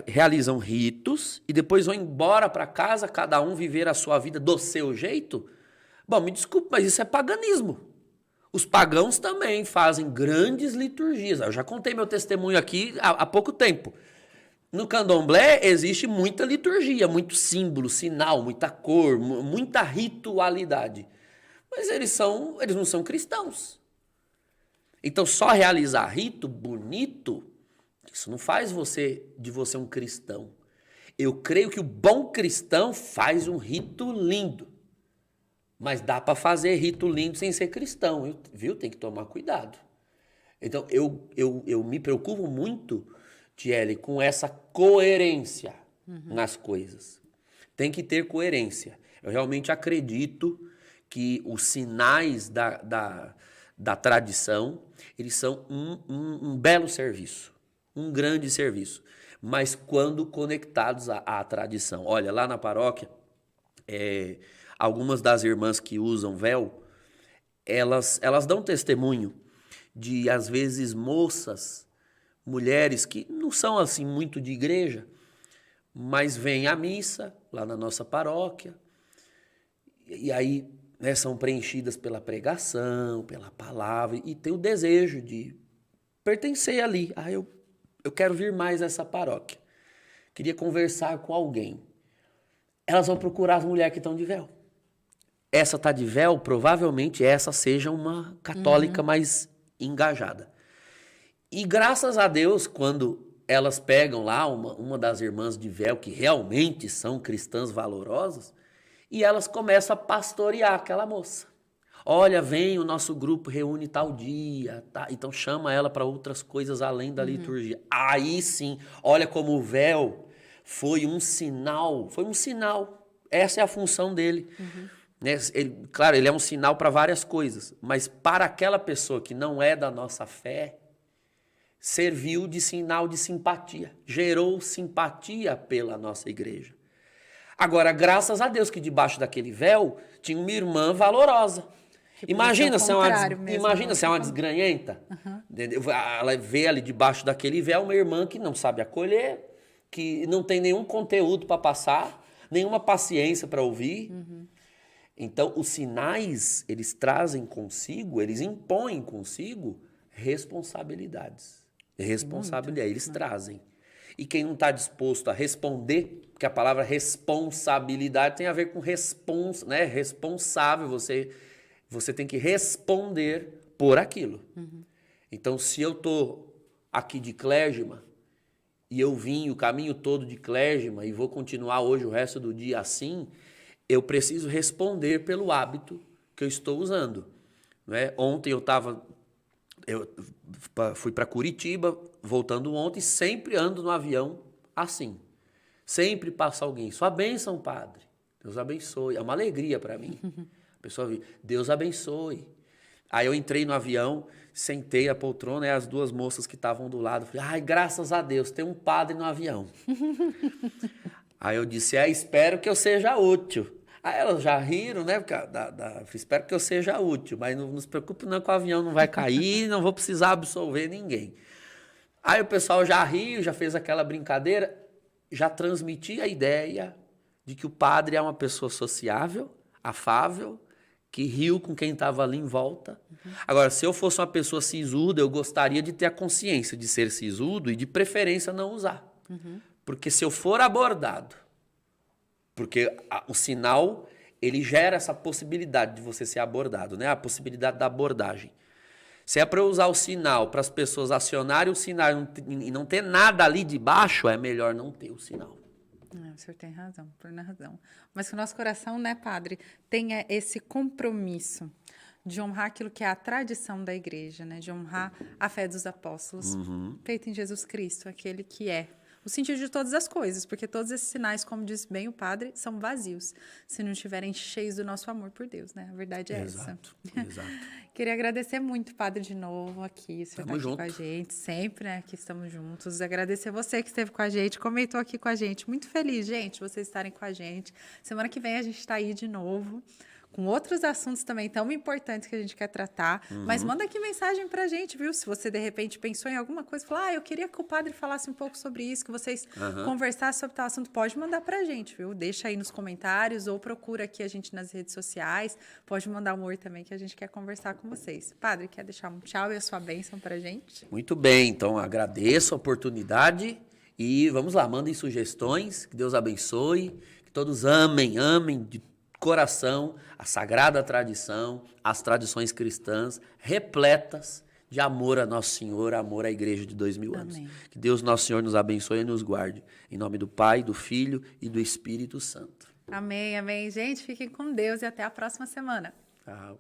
realizam ritos e depois vão embora para casa, cada um viver a sua vida do seu jeito? Bom, me desculpe, mas isso é paganismo. Os pagãos também fazem grandes liturgias. Eu já contei meu testemunho aqui há pouco tempo. No candomblé existe muita liturgia, muito símbolo, sinal, muita cor, muita ritualidade. Mas eles não são cristãos. Então só realizar rito bonito, isso não faz de você um cristão. Eu creio que o bom cristão faz um rito lindo. Mas dá para fazer rito lindo sem ser cristão, viu? Tem que tomar cuidado. Então, eu me preocupo muito, Tiele, com essa coerência nas coisas. Tem que ter coerência. Eu realmente acredito que os sinais da tradição, eles são um belo serviço, um grande serviço, mas quando conectados à tradição. Olha, lá na paróquia, algumas das irmãs que usam véu, elas dão testemunho de, às vezes, moças, mulheres que não são assim muito de igreja, mas vêm à missa lá na nossa paróquia, e aí, né, são preenchidas pela pregação, pela palavra, e tem o desejo de pertencer ali. Eu quero vir mais a essa paróquia. Queria conversar com alguém. Elas vão procurar as mulheres que estão de véu. Essa está de véu, provavelmente essa seja uma católica mais engajada. E graças a Deus, quando elas pegam lá uma das irmãs de véu, que realmente são cristãs valorosas, e elas começam a pastorear aquela moça. Olha, vem, o nosso grupo reúne tal dia, tá? Então chama ela para outras coisas além da liturgia. Aí sim, olha como o véu foi um sinal. Essa é a função dele. Né? Claro, ele é um sinal para várias coisas, mas para aquela pessoa que não é da nossa fé, serviu de sinal de simpatia, gerou simpatia pela nossa igreja. Agora, graças a Deus que debaixo daquele véu tinha uma irmã valorosa. Imagina se é uma desgranhenta. Ela vê ali debaixo daquele véu uma irmã que não sabe acolher, que não tem nenhum conteúdo para passar, nenhuma paciência para ouvir. Então, os sinais, eles trazem consigo, eles impõem consigo responsabilidades. Eles trazem. E quem não está disposto a responder, porque a palavra responsabilidade tem a ver com né? Responsável, você tem que responder por aquilo. Então, se eu estou aqui de clérigma, e eu vim o caminho todo de clérigma, e vou continuar hoje o resto do dia assim, eu preciso responder pelo hábito que eu estou usando. Não é? Ontem eu estava Eu fui para Curitiba, voltando ontem, sempre ando no avião assim. Sempre passa alguém. Sua bênção, padre. Deus abençoe. É uma alegria para mim. A pessoa viu, Deus abençoe. Aí eu entrei no avião, sentei a poltrona e as duas moças que estavam do lado, falei, ai, graças a Deus, tem um padre no avião. Aí eu disse, espero que eu seja útil. Aí elas já riram, né? Porque espero que eu seja útil, mas não se preocupe não que o avião não vai cair, não vou precisar absolver ninguém. Aí o pessoal já riu, já fez aquela brincadeira, já transmiti a ideia de que o padre é uma pessoa sociável, afável, que riu com quem estava ali em volta. Agora, se eu fosse uma pessoa sisuda, eu gostaria de ter a consciência de ser sisudo e de preferência não usar. Porque se eu for abordado, porque o sinal, ele gera essa possibilidade de você ser abordado, né? A possibilidade da abordagem. Se é para eu usar o sinal para as pessoas acionarem o sinal e não ter nada ali de baixo, é melhor não ter o sinal. O senhor tem razão, plena razão. Mas que o nosso coração, né, padre, tenha esse compromisso de honrar aquilo que é a tradição da igreja, né? De honrar a fé dos apóstolos, feita em Jesus Cristo, aquele que é o sentido de todas as coisas, porque todos esses sinais, como diz bem o padre, são vazios, se não estiverem cheios do nosso amor por Deus, né? A verdade é Exato, essa. exato. Queria agradecer muito, padre, de novo aqui, o senhor está aqui junto. com a gente, sempre, né, que estamos juntos. Agradecer você que esteve com a gente, comentou aqui com a gente. Muito feliz, gente, vocês estarem com a gente. Semana que vem a gente está aí de novo, com outros assuntos também tão importantes que a gente quer tratar. Mas manda aqui mensagem pra gente, viu? Se você, de repente, pensou em alguma coisa, falou, eu queria que o padre falasse um pouco sobre isso, que vocês conversassem sobre tal assunto, pode mandar pra gente, viu? Deixa aí nos comentários ou procura aqui a gente nas redes sociais. Pode mandar um oi também, que a gente quer conversar com vocês. Padre, quer deixar um tchau e a sua bênção pra gente? Muito bem, então agradeço a oportunidade e vamos lá, mandem sugestões, que Deus abençoe, que todos amem de coração a sagrada tradição, as tradições cristãs, repletas de amor a Nosso Senhor, amor à Igreja de 2000 anos. Amém. Que Deus Nosso Senhor nos abençoe e nos guarde. Em nome do Pai, do Filho e do Espírito Santo. Amém, amém. Gente, fiquem com Deus e até a próxima semana. Tchau.